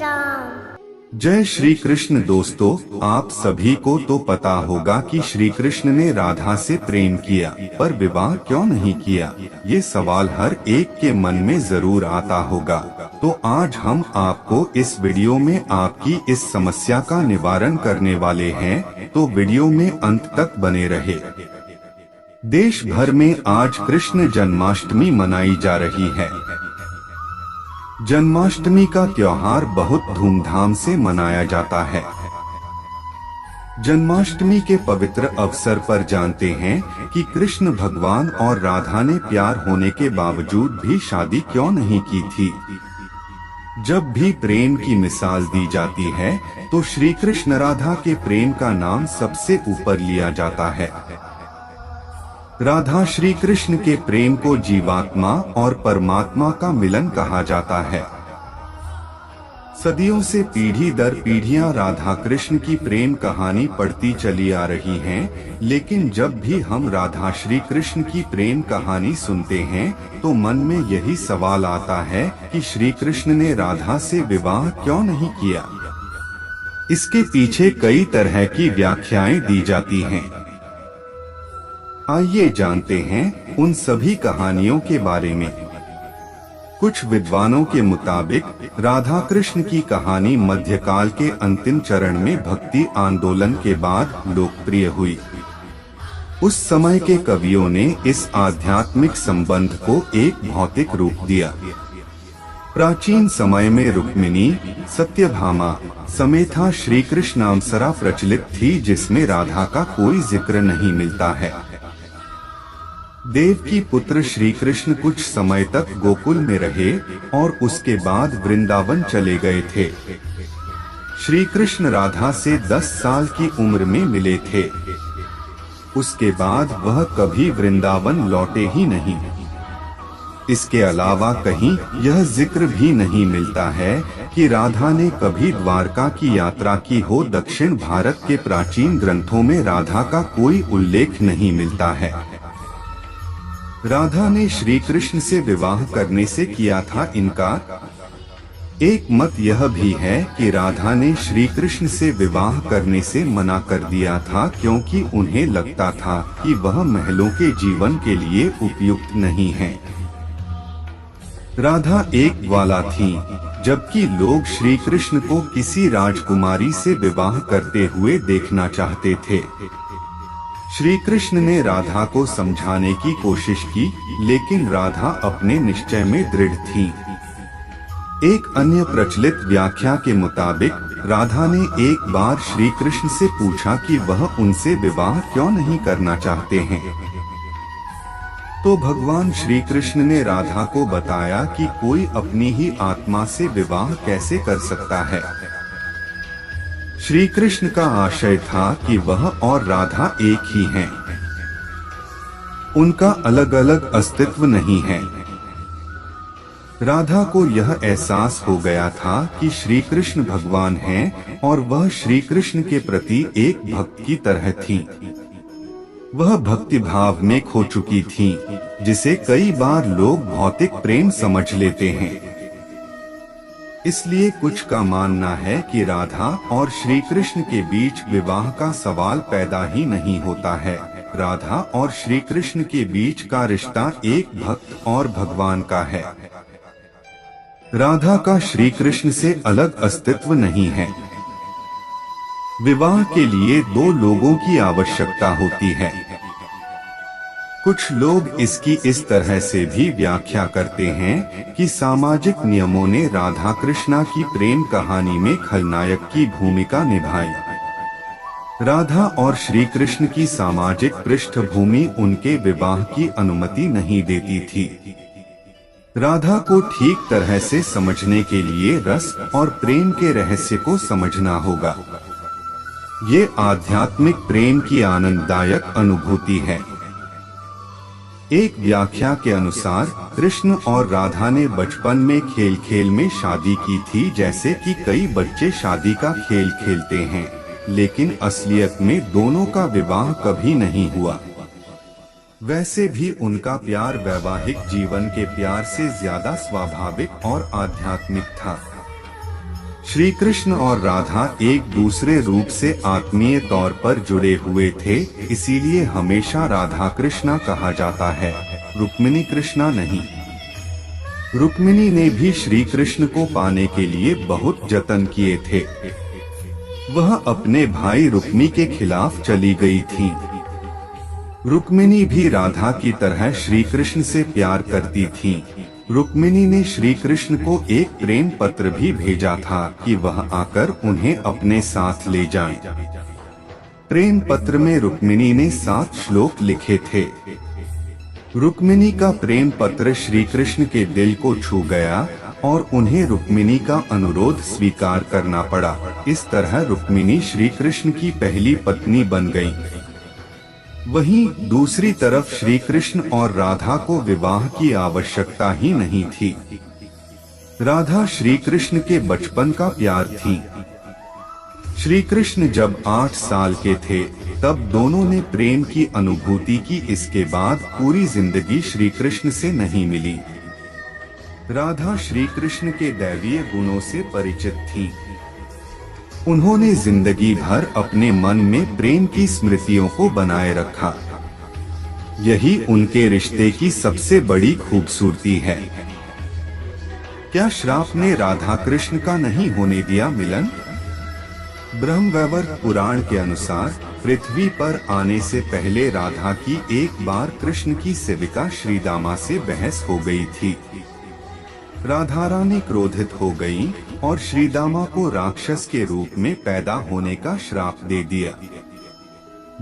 राम। जय श्री कृष्ण। दोस्तों, आप सभी को तो पता होगा कि श्री कृष्ण ने राधा से प्रेम किया, पर विवाह क्यों नहीं किया? ये सवाल हर एक के मन में जरूर आता होगा। तो आज हम आपको इस वीडियो में आपकी इस समस्या का निवारण करने वाले हैं, तो वीडियो में अंत तक बने रहे। देश भर में आज कृष्ण जन्माष्टमी मनाई जा रही है। जन्माष्टमी का त्योहार बहुत धूमधाम से मनाया जाता है। जन्माष्टमी के पवित्र अवसर पर जानते हैं कि कृष्ण भगवान और राधा ने प्यार होने के बावजूद भी शादी क्यों नहीं की थी। जब भी प्रेम की मिसाल दी जाती है तो श्री कृष्ण राधा के प्रेम का नाम सबसे ऊपर लिया जाता है। राधा श्री कृष्ण के प्रेम को जीवात्मा और परमात्मा का मिलन कहा जाता है। सदियों से पीढ़ी दर पीढ़ियां राधा कृष्ण की प्रेम कहानी पढ़ती चली आ रही हैं, लेकिन जब भी हम राधा श्री कृष्ण की प्रेम कहानी सुनते हैं तो मन में यही सवाल आता है कि श्री कृष्ण ने राधा से विवाह क्यों नहीं किया। इसके पीछे कई तरह की व्याख्याएं दी जाती हैं। आइए जानते हैं उन सभी कहानियों के बारे में। कुछ विद्वानों के मुताबिक राधा कृष्ण की कहानी मध्यकाल के अंतिम चरण में भक्ति आंदोलन के बाद लोकप्रिय हुई। उस समय के कवियों ने इस आध्यात्मिक संबंध को एक भौतिक रूप दिया। प्राचीन समय में रुक्मिणी, सत्यभामा, समेता श्री कृष्णामसरा प्रचलित थी, जिसमें राधा का कोई जिक्र नहीं मिलता है। देव की पुत्र श्री कृष्ण कुछ समय तक गोकुल में रहे और उसके बाद वृंदावन चले गए थे। श्री कृष्ण राधा से 10 साल की उम्र में मिले थे। उसके बाद वह कभी वृंदावन लौटे ही नहीं। इसके अलावा कहीं यह जिक्र भी नहीं मिलता है कि राधा ने कभी द्वारका की यात्रा की हो। दक्षिण भारत के प्राचीन ग्रंथों में राधा का कोई उल्लेख नहीं मिलता है। राधा ने श्री कृष्ण से विवाह करने से किया था इनकार। एक मत यह भी है कि राधा ने श्री कृष्ण से विवाह करने से मना कर दिया था, क्योंकि उन्हें लगता था कि वह महलों के जीवन के लिए उपयुक्त नहीं है। राधा एक ग्वाला थी, जबकि लोग श्री कृष्ण को किसी राजकुमारी से विवाह करते हुए देखना चाहते थे। श्री कृष्ण ने राधा को समझाने की कोशिश की, लेकिन राधा अपने निश्चय में दृढ़ थी। एक अन्य प्रचलित व्याख्या के मुताबिक राधा ने एक बार श्री कृष्ण से पूछा कि वह उनसे विवाह क्यों नहीं करना चाहते हैं। तो भगवान श्री कृष्ण ने राधा को बताया कि कोई अपनी ही आत्मा से विवाह कैसे कर सकता है। श्री कृष्ण का आशय था कि वह और राधा एक ही हैं। उनका अलग अलग अस्तित्व नहीं है। राधा को यह एहसास हो गया था कि श्री कृष्ण भगवान हैं और वह श्री कृष्ण के प्रति एक भक्त की तरह थी। वह भक्ति भाव में खो चुकी थी, जिसे कई बार लोग भौतिक प्रेम समझ लेते हैं। इसलिए कुछ का मानना है कि राधा और श्री कृष्ण के बीच विवाह का सवाल पैदा ही नहीं होता है। राधा और श्री कृष्ण के बीच का रिश्ता एक भक्त और भगवान का है। राधा का श्री कृष्ण से अलग अस्तित्व नहीं है। विवाह के लिए 2 लोगों की आवश्यकता होती है। कुछ लोग इसकी इस तरह से भी व्याख्या करते हैं कि सामाजिक नियमों ने राधा कृष्णा की प्रेम कहानी में खलनायक की भूमिका निभाई। राधा और श्री कृष्ण की सामाजिक पृष्ठभूमि उनके विवाह की अनुमति नहीं देती थी। राधा को ठीक तरह से समझने के लिए रस और प्रेम के रहस्य को समझना होगा। ये आध्यात्मिक प्रेम की आनंददायक अनुभूति है। एक व्याख्या के अनुसार कृष्ण और राधा ने बचपन में खेल खेल में शादी की थी, जैसे कि कई बच्चे शादी का खेल खेलते हैं, लेकिन असलियत में दोनों का विवाह कभी नहीं हुआ। वैसे भी उनका प्यार वैवाहिक जीवन के प्यार से ज्यादा स्वाभाविक और आध्यात्मिक था। श्री कृष्ण और राधा एक दूसरे रूप से आत्मीय तौर पर जुड़े हुए थे, इसीलिए हमेशा राधा कृष्णा कहा जाता है, रुक्मिणी कृष्णा नहीं। रुक्मिणी ने भी श्री कृष्ण को पाने के लिए बहुत जतन किए थे। वह अपने भाई रुक्मी के खिलाफ चली गई थी। रुक्मिणी भी राधा की तरह श्री कृष्ण से प्यार करती थी। रुक्मिणी ने श्री कृष्ण को एक प्रेम पत्र भी भेजा था कि वह आकर उन्हें अपने साथ ले जाएं। प्रेम पत्र में रुक्मिणी ने 7 श्लोक लिखे थे। रुक्मिणी का प्रेम पत्र श्री कृष्ण के दिल को छू गया और उन्हें रुक्मिणी का अनुरोध स्वीकार करना पड़ा। इस तरह रुक्मिणी श्री कृष्ण की पहली पत्नी बन गई। वहीं दूसरी तरफ श्री कृष्ण और राधा को विवाह की आवश्यकता ही नहीं थी। राधा श्री कृष्ण के बचपन का प्यार थी। श्री कृष्ण जब 8 साल के थे तब दोनों ने प्रेम की अनुभूति की। इसके बाद पूरी जिंदगी श्री कृष्ण से नहीं मिली। राधा श्री कृष्ण के दैवीय गुणों से परिचित थी। उन्होंने जिंदगी भर अपने मन में प्रेम की स्मृतियों को बनाए रखा। यही उनके रिश्ते की सबसे बड़ी खूबसूरती है। क्या श्राप ने राधा कृष्ण का नहीं होने दिया मिलन? ब्रह्मवैवर्त पुराण के अनुसार पृथ्वी पर आने से पहले राधा की एक बार कृष्ण की सेविका श्रीदामा से बहस हो गई थी। राधा रानी क्रोधित हो गई और श्रीदामा को राक्षस के रूप में पैदा होने का श्राप दे दिया।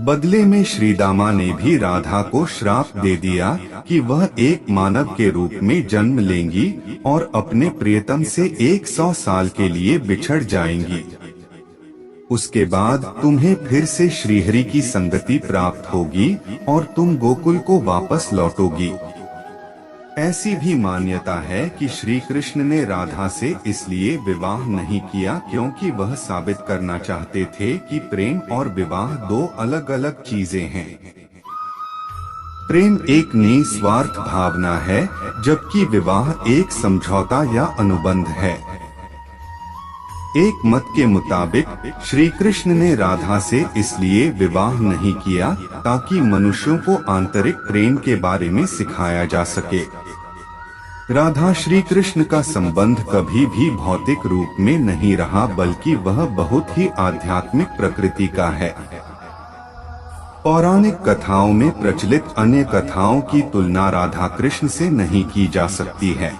बदले में श्रीदामा ने भी राधा को श्राप दे दिया कि वह एक मानव के रूप में जन्म लेंगी और अपने प्रियतम से 100 साल के लिए बिछड़ जाएंगी। उसके बाद तुम्हें फिर से श्रीहरि की संगति प्राप्त होगी और तुम गोकुल को वापस लौटोगी। ऐसी भी मान्यता है कि श्री कृष्ण ने राधा से इसलिए विवाह नहीं किया क्योंकि वह साबित करना चाहते थे कि प्रेम और विवाह 2 अलग अलग चीजें हैं। प्रेम एक निस्वार्थ भावना है, जबकि विवाह एक समझौता या अनुबंध है। एक मत के मुताबिक श्री कृष्ण ने राधा से इसलिए विवाह नहीं किया ताकि मनुष्यों को आंतरिक प्रेम के बारे में सिखाया जा सके। राधा श्री कृष्ण का संबंध कभी भी भौतिक रूप में नहीं रहा, बल्कि वह बहुत ही आध्यात्मिक प्रकृति का है। पौराणिक कथाओं में प्रचलित अन्य कथाओं की तुलना राधा कृष्ण से नहीं की जा सकती है।